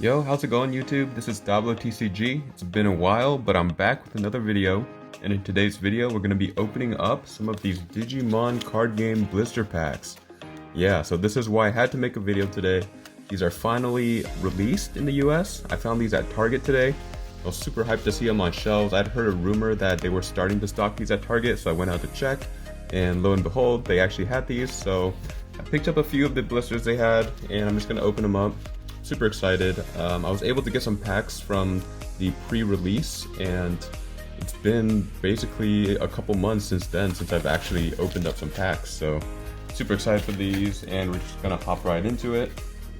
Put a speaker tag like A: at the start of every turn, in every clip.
A: Yo, how's it going YouTube? This is TCG. It's been a while, but I'm back with another video. And in today's video, we're going to be opening up some of these Digimon card game blister packs. Yeah, so this is why I had to make a video today. These are finally released in the US. I found these at Target today. I was super hyped to see them on shelves. I'd heard a rumor that they were starting to stock these at Target, so I went out to check. And lo and behold, they actually had these. So I picked up a few of the blisters they had, and I'm just going to open them up. Super excited. I was able to get some packs from the pre-release, and it's been basically a couple months since then since I've actually opened up some packs. So super excited for these, and we're just gonna hop right into it.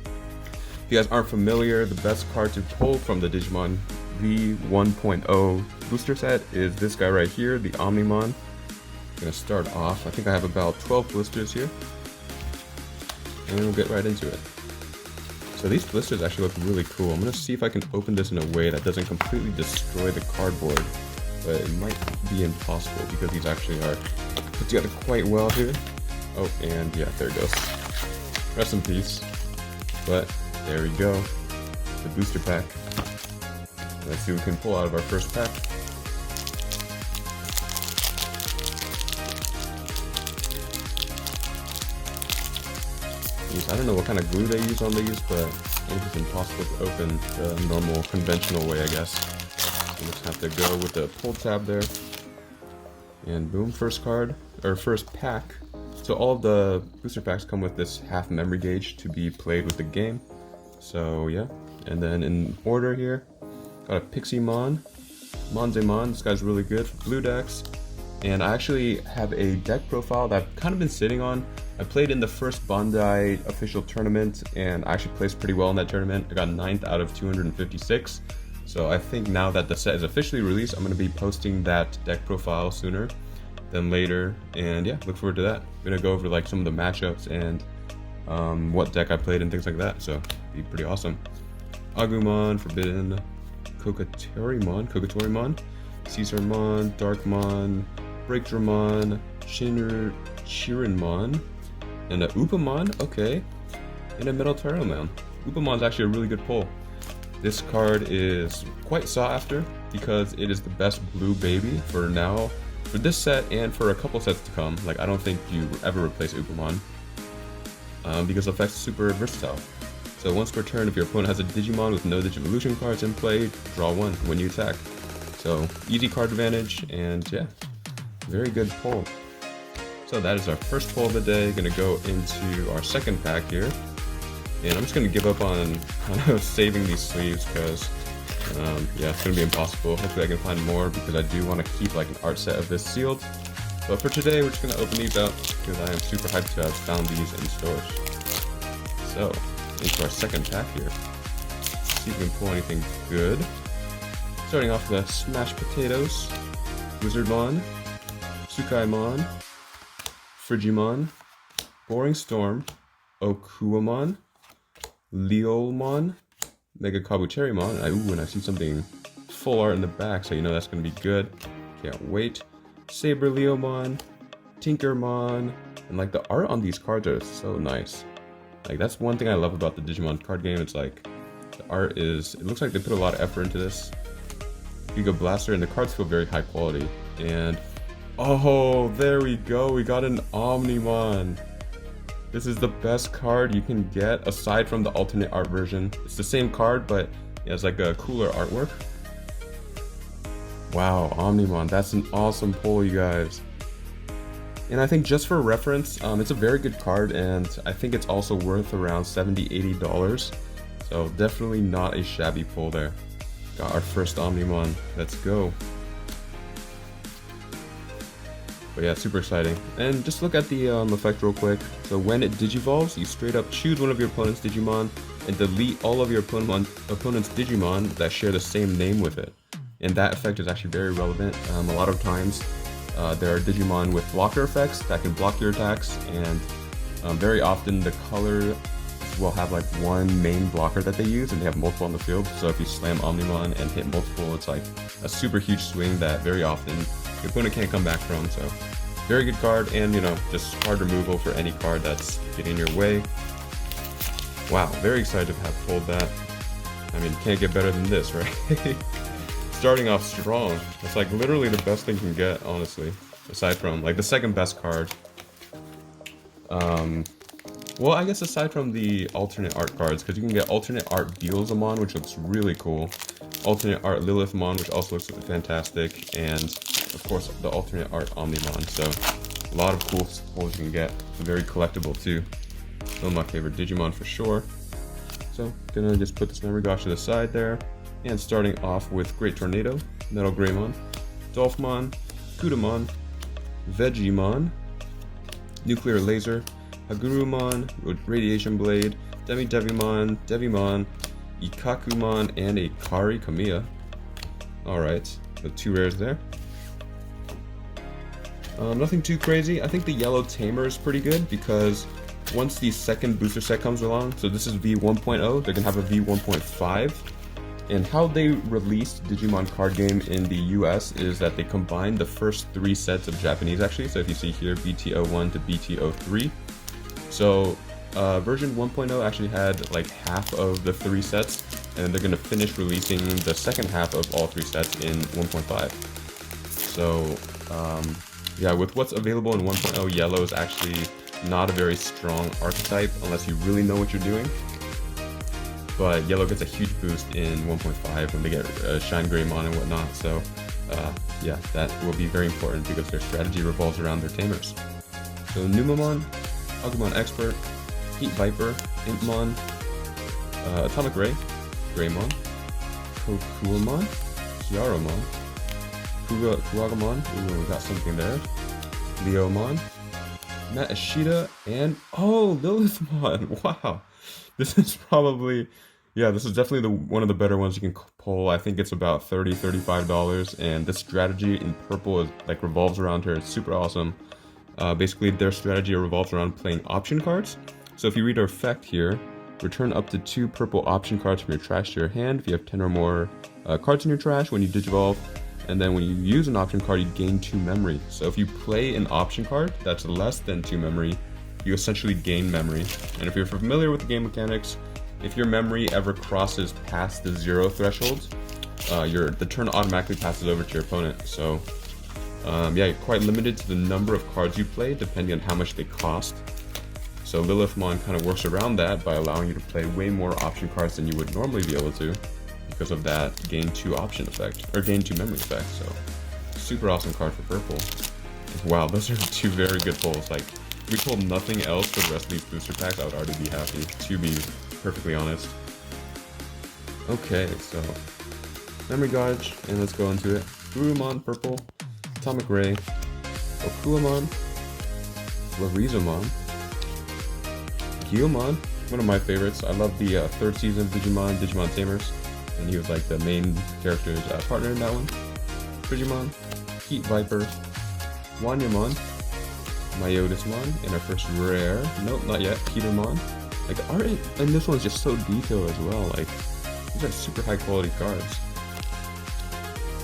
A: If you guys aren't familiar, the best card to pull from the Digimon V1.0 booster set is this guy right here, the Omnimon. I'm gonna start off. I think I have about 12 blisters here, and we'll get right into it. So these blisters actually look really cool. I'm going to see if I can open this in a way that doesn't completely destroy the cardboard, but it might be impossible because these actually are put together quite well here. Oh, and yeah, there it goes. Rest in peace. But there we go, the booster pack. Let's see what we can pull out of our first pack. I don't know what kind of glue they use on these, but it's impossible to open the normal, conventional way, I guess. You just have to go with the pull tab there. And boom, first card, or first pack. So all of the booster packs come with this half memory gauge to be played with the game. So yeah, and then in order here, got a Piximon, Monzemon, this guy's really good for blue decks. And I actually have a deck profile that I've kind of been sitting on. I played in the first Bandai official tournament, and I actually placed pretty well in that tournament. I got 9th out of 256. So I think now that the set is officially released, I'm going to be posting that deck profile sooner than later. And yeah, look forward to that. I'm going to go over like some of the matchups and what deck I played and things like that. So it'll be pretty awesome. Agumon, Forbidden, Kokatorimon, Caesarmon, Darkmon, Breakdramon, Chirinmon, and a Upamon, okay, and a Metal Terramon. Upamon's actually a really good pull. This card is quite sought after because it is the best blue baby for now, for this set and for a couple sets to come. Like, I don't think you ever replace Upamon because the effect's super versatile. So once per turn, if your opponent has a Digimon with no Digivolution cards in play, draw one when you attack. So easy card advantage, and yeah, very good pull. So that is our first pull of the day. Gonna go into our second pack here, and I'm just gonna give up on kind of saving these sleeves because yeah, it's gonna be impossible. Hopefully I can find more because I do want to keep like an art set of this sealed. But for today, we're just gonna open these up because I am super hyped to have found these in stores. So into our second pack here. See if we can pull anything good. Starting off with Smashed Potatoes, Wizardmon, Tsukaimon, Frigimon, Boring Storm, Okuamon, Leolmon, Mega Kabuterimon. And I see something full art in the back, so you know that's going to be good. Can't wait. Saber Leomon, Tinkermon, and like the art on these cards are so nice. Like, that's one thing I love about the Digimon card game. It's like the art is, it looks like they put a lot of effort into this. Giga Blaster, and the cards feel very high quality. And oh, there we go, we got an Omnimon. This is the best card you can get aside from the alternate art version. It's the same card, but it has like a cooler artwork. Wow, Omnimon, that's an awesome pull, you guys. And I think just for reference, it's a very good card, and I think it's also worth around $70–80. So definitely not a shabby pull there. Got our first Omnimon. Let's go. But yeah, super exciting. And just look at the effect real quick. So when it digivolves, you straight up choose one of your opponent's Digimon and delete all of your opponent's Digimon that share the same name with it. And that effect is actually very relevant. A lot of times there are Digimon with blocker effects that can block your attacks, and very often the color will have like one main blocker that they use, and they have multiple on the field. So if you slam Omnimon and hit multiple, it's like a super huge swing that very often your opponent can't come back from. So very good card, and you know, just hard removal for any card that's getting in your way. Wow, very excited to have pulled that. I mean, can't get better than this, right? Starting off strong. It's like literally the best thing you can get, honestly. Aside from, like, the second best card. Well, I guess aside from the alternate art cards, because you can get alternate art Beelzemon, which looks really cool. Alternate art Lilithmon, which also looks fantastic. And, of course, the alternate art Omnimon. So, a lot of cool pulls you can get. Very collectible, too. Still my favorite Digimon for sure. So, gonna just put this memory gauge to the side there. And starting off with Great Tornado, Metal Greymon, Dolphmon, Kudamon, Vegemon, Nuclear Laser, Hagurumon, Radiation Blade, Devimon, Devimon, Ikakumon, and a Kari Kamiya. Alright, the 2 rares there. Nothing too crazy. I think the Yellow Tamer is pretty good because once the second booster set comes along, so this is V1.0, they're gonna have a V1.5. And how they released Digimon Card Game in the US is that they combined the first 3 sets of Japanese actually. So if you see here, BT01 to BT03. So version 1.0 actually had like half of the 3 sets, and they're going to finish releasing the second half of all 3 sets in 1.5. So yeah, with what's available in 1.0, Yellow is actually not a very strong archetype unless you really know what you're doing. But Yellow gets a huge boost in 1.5 when they get Shine Greymon and whatnot, so yeah, that will be very important because their strategy revolves around their tamers. So Numamon, Agumon Expert, Heat Viper, Impmon, Atomic Ray, Greymon, Kokuamon, Kiaromon, Kuagamon, ooh, we got something there, Leomon, Matt Ishida, and oh, Lilithmon, wow! This is probably, yeah, this is definitely one of the better ones you can pull. I think it's about $30, $35, and the strategy in purple is like revolves around her. It's super awesome. Basically, their strategy revolves around playing option cards. So if you read her effect here, return up to 2 purple option cards from your trash to your hand if you have 10 or more cards in your trash when you Digivolve. And then when you use an option card, you gain 2 memory. So if you play an option card that's less than 2 memory, you essentially gain memory. And if you're familiar with the game mechanics, if your memory ever crosses past the 0 threshold, the turn automatically passes over to your opponent. So yeah, you're quite limited to the number of cards you play depending on how much they cost. So Lilithmon kind of works around that by allowing you to play way more option cards than you would normally be able to because of that gain 2 option effect, or gain 2 memory effect. So super awesome card for purple. Wow, those are 2 very good pulls. Like, if we pulled nothing else for the rest of these booster packs, I would already be happy, to be perfectly honest. Okay, so memory gauge, and let's go into it. Gurumon purple, Atomic Ray, Okuamon, Larizomon, Gyomon, one of my favorites. I love the 3rd season of Digimon Tamers, and he was like the main character's partner in that one. Frigimon, Heat Viper, Wanyamon, Myotismon in our first rare. Nope, not yet. Petermon. Like, the art in this one's just so detailed as well. Like, these are super high quality cards.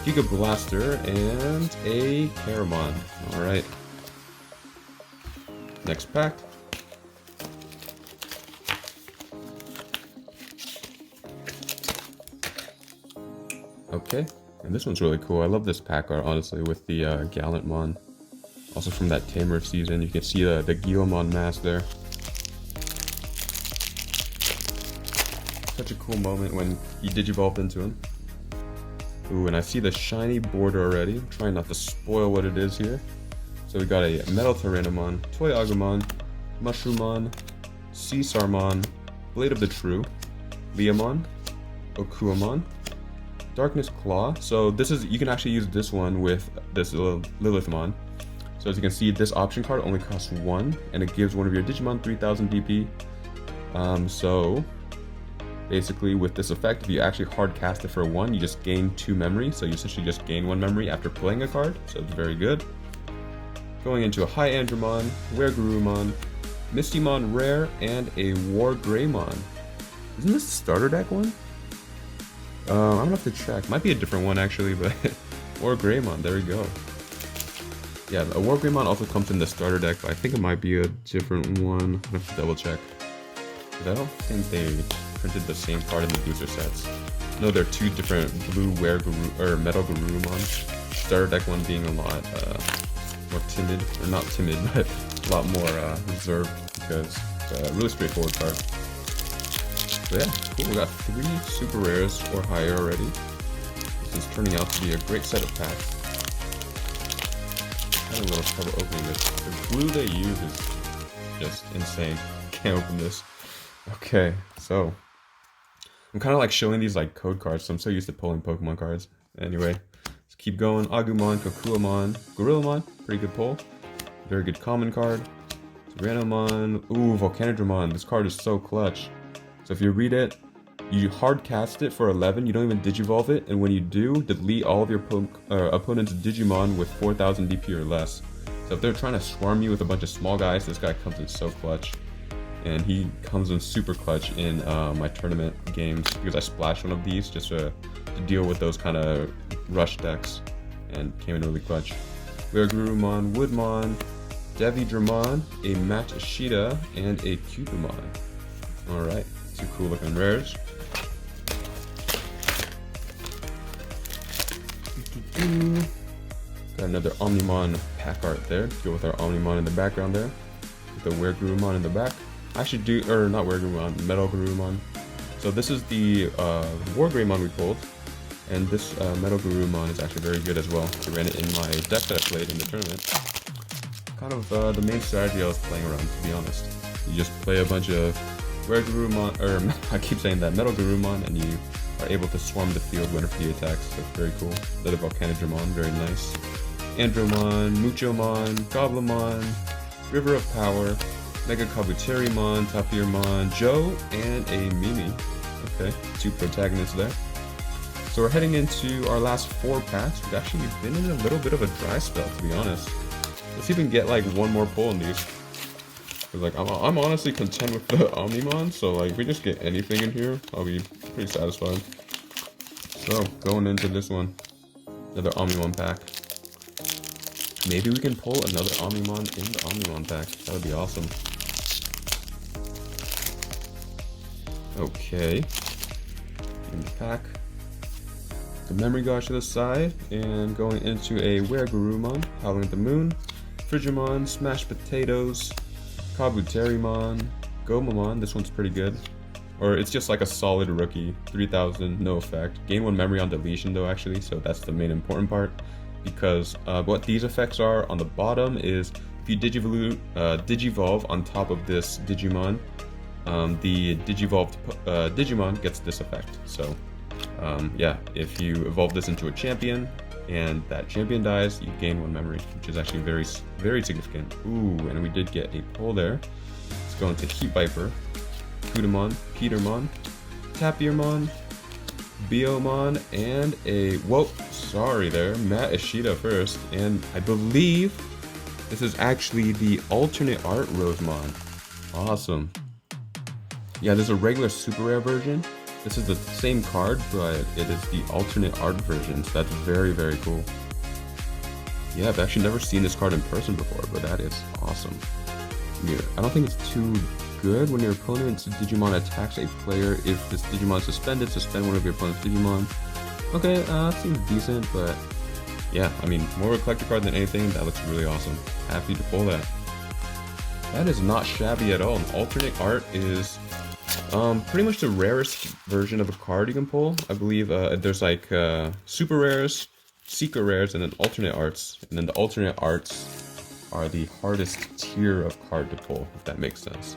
A: Giga Blaster and a Caramon. Alright. Next pack. Okay, and this one's really cool. I love this pack art, honestly, with the Gallantmon. Also from that Tamer season, you can see the Gyomon mask there. Such a cool moment when he Digivolved into him. Ooh, and I see the shiny border already. I'm trying not to spoil what it is here. So we got a Metal Tyrannomon, Toy Agumon, Mushroomon, Caesarmon, Blade of the True, Leomon, Okuamon, Darkness Claw. So this is, you can actually use this one with this Lilithmon. So as you can see, this option card only costs 1, and it gives one of your Digimon 3000 DP. So basically with this effect, if you actually hard cast it for 1, you just gain 2 memory. So you essentially just gain 1 memory after playing a card. So it's very good. Going into a High Andromon, Weregurumon, Mistymon Rare, and a War Greymon. Isn't this the starter deck one? I'm gonna have to check. Might be a different one actually, but War Greymon, there we go. Yeah, a War Greymon also comes in the starter deck, but I think it might be a different one. I have to double check. But I don't think they printed the same card in the booster sets. No, they're two different blue Metal Garurumon. Starter deck one being a lot more timid, or not timid, but a lot more reserved because it's a really straightforward card. So yeah, cool. We got 3 super rares or higher already. This is turning out to be a great set of packs. I had a little trouble opening this. The glue they use is just insane. Can't open this. Okay, so I'm kind of like showing these like code cards, so I'm so used to pulling Pokemon cards. Anyway, let's keep going. Agumon, Kokuamon, Gorillamon, pretty good pull. Very good common card. Tyrannomon, ooh, Volcanodramon. This card is so clutch. So if you read it, you hard cast it for 11, you don't even Digivolve it, and when you do, delete all of your opponent's Digimon with 4000 DP or less. So if they're trying to swarm you with a bunch of small guys, this guy comes in so clutch. And he comes in super clutch in my tournament games because I splashed one of these just to deal with those kind of rush decks, and came in really clutch. Garurumon, Woodmon, Devidramon, a Matt Ishida, and a Cubamon. Alright, 2 cool looking rares. Got another Omnimon pack art there to go with our Omnimon in the background there. With the Garurumon in the back. I should do, or not Garurumon, Metal Garurumon. So this is the War Greymon we pulled, and this Metal Garurumon is actually very good as well. I ran it in my deck that I played in the tournament. Kind of the main strategy I was playing around, to be honest. You just play a bunch of Garurumon, or I keep saying that, Metal Garurumon, and you are able to swarm the field whenever he attacks. So it's very cool. Another Volcanodramon, very nice. Andromon, Muchomon, Goblimon, River of Power, Mega Kabuterimon, Tapirmon, Joe, and a Mimi. Okay, 2 protagonists there. So we're heading into our last 4 packs. We've actually been in a little bit of a dry spell, to be honest. Let's even get like 1 more pull in these. Cause like I'm honestly content with the Omnimon, so like if we just get anything in here, I'll be pretty satisfied. So going into this one, another Omnimon pack. Maybe we can pull another Omnimon in the Omnimon pack. That would be awesome. Okay. In the pack. The Memory Gauge to the side, and going into a Garurumon, Howling at the Moon, Frigimon, Smashed Potatoes, Kabuterimon, Gomamon. This one's pretty good. Or it's just like a solid rookie. 3000, no effect. Gain 1 memory on deletion though, actually, so that's the main important part. Because what these effects are on the bottom is if you Digivolve on top of this Digimon, the Digivolved Digimon gets this effect. So yeah, if you evolve this into a champion and that champion dies, you gain 1 memory, which is actually very, very significant. Ooh, and we did get a pull there. Let's go into Heat Viper, Kudamon, Petermon, Tapirmon, Biomon, and a, whoa, sorry there, Matt Ishida first, and I believe this is actually the alternate art Rosemon. Awesome. Yeah, there's a regular super rare version. This is the same card, but it is the alternate art version, so that's very, very cool. Yeah, I've actually never seen this card in person before, but that is awesome. Yeah, I don't think it's too good when your opponent's Digimon attacks a player. If this Digimon is suspended, suspend one of your opponent's Digimon. Okay, seems decent, but yeah, I mean, more of a collector card than anything. That looks really awesome. Happy to pull that. That is not shabby at all. An alternate art is pretty much the rarest version of a card you can pull. I believe there's like super rares, secret rares, and then alternate arts. And then the alternate arts are the hardest tier of card to pull, if that makes sense.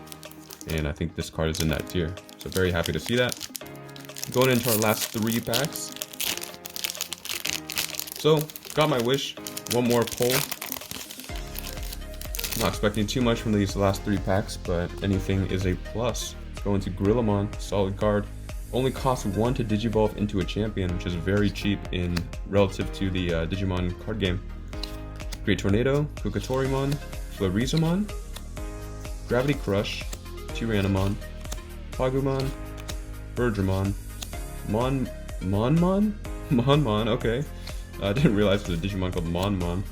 A: And I think this card is in that tier. So very happy to see that. Going into our last 3 packs. So, got my wish. 1 more pull. Not expecting too much from these last 3 packs, but anything is a plus. Going to Gorillamon, solid card. Only costs 1 to Digivolve into a champion, which is very cheap in relative to the Digimon card game. Great Tornado, Kukatorimon, Florizamon, Gravity Crush, Tyrannomon, Pagumon, Birdramon, Monmon, okay. I didn't realize there's a Digimon called Monmon.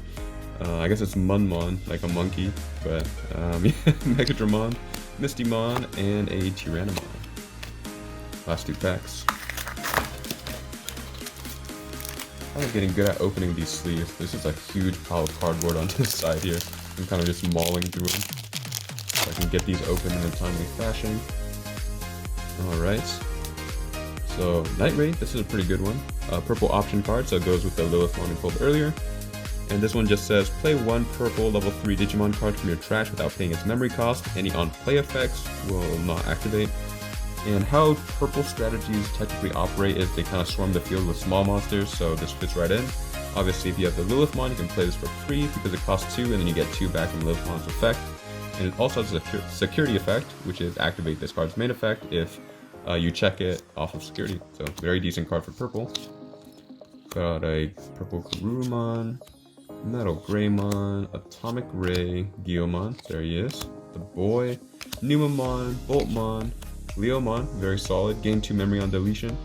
A: I guess it's Munmon, like a monkey, but yeah, Megadramon, Mistymon, and a Tyrannomon. Last 2 packs. I'm getting good at opening these sleeves. This is a huge pile of cardboard on this side here. I'm kind of just mauling through them. So I can get these open in a timely fashion. Alright. So, Night Raid, this is a pretty good one. Purple option card, so it goes with the Lilith one we pulled earlier. And this one just says, play 1 purple level 3 Digimon card from your trash without paying its memory cost. Any on-play effects will not activate. And how purple strategies technically operate is they kind of swarm the field with small monsters, so this fits right in. Obviously, if you have the Lilithmon, you can play this for free because it costs 2 and then you get 2 back from Lilithmon's effect. And it also has a security effect, which is activate this card's main effect if you check it off of security. So, very decent card for purple. Got a purple Garurumon, Metal Greymon, Atomic Ray, Gyomon, there he is. The boy, Numamon, Boltmon, Leomon, very solid. Gain 2 memory on deletion.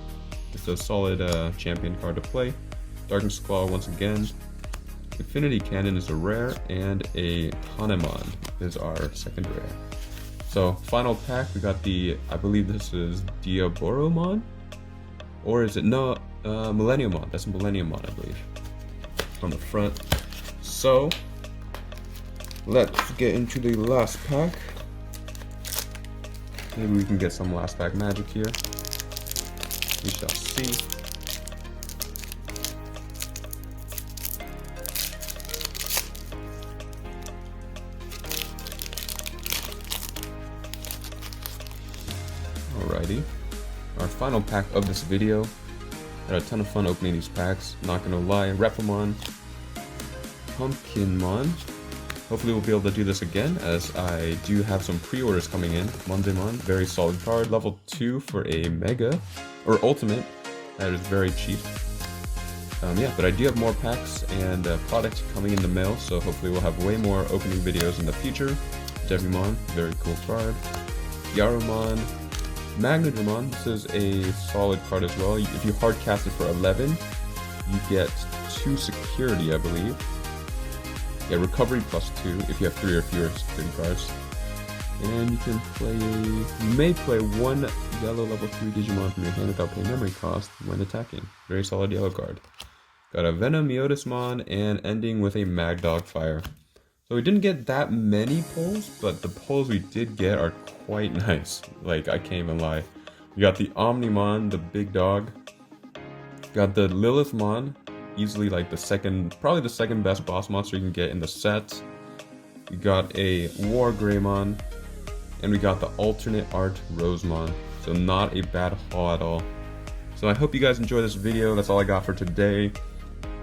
A: It's a solid champion card to play. Darkness Claw once again. Infinity Cannon is a rare, and a Panemon is our second rare. So, final pack, we got the, I believe this is Diaboromon? Or is it, no, Millenniumon. That's Millenniumon, I believe. On the front. So, let's get into the last pack. Maybe we can get some last pack magic here. We shall see. Alrighty. Our final pack of this video. Had a ton of fun opening these packs. Not gonna lie. Repamon. Pumpkinmon. Hopefully we'll be able to do this again, as I do have some pre-orders coming in. Mondemon, very solid card. Level 2 for a Mega, or Ultimate. That is very cheap. Yeah, but I do have more packs and products coming in the mail, so hopefully we'll have way more opening videos in the future. Devimon, very cool card. Yaromon. Magnadramon, this is a solid card as well. If you hard cast it for 11, you get 2 security, I believe. Yeah, recovery plus 2 if you have 3 or fewer security cards. And you can play, you may play 1 yellow level 3 Digimon from your hand without paying memory cost when attacking. Very solid yellow card. Got a Venom Miotismon and ending with a Magdog Fire. So we didn't get that many pulls, but the pulls we did get are quite nice. Like, I can't even lie. We got the Omnimon, the big dog. Got the Lilithmon. Easily like the second, probably the second best boss monster you can get in the set. We got a War Greymon, and we got the alternate art Rosemon. So not a bad haul at all. So I hope you guys enjoyed this video. That's all I got for today.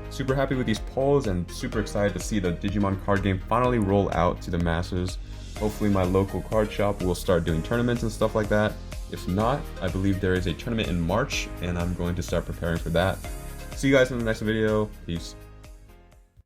A: Super happy with these pulls and super excited to see the Digimon card game finally roll out to the masses. Hopefully my local card shop will start doing tournaments and stuff like that. If not, I believe there is a tournament in March and I'm going to start preparing for that. See you guys in the next video. Peace.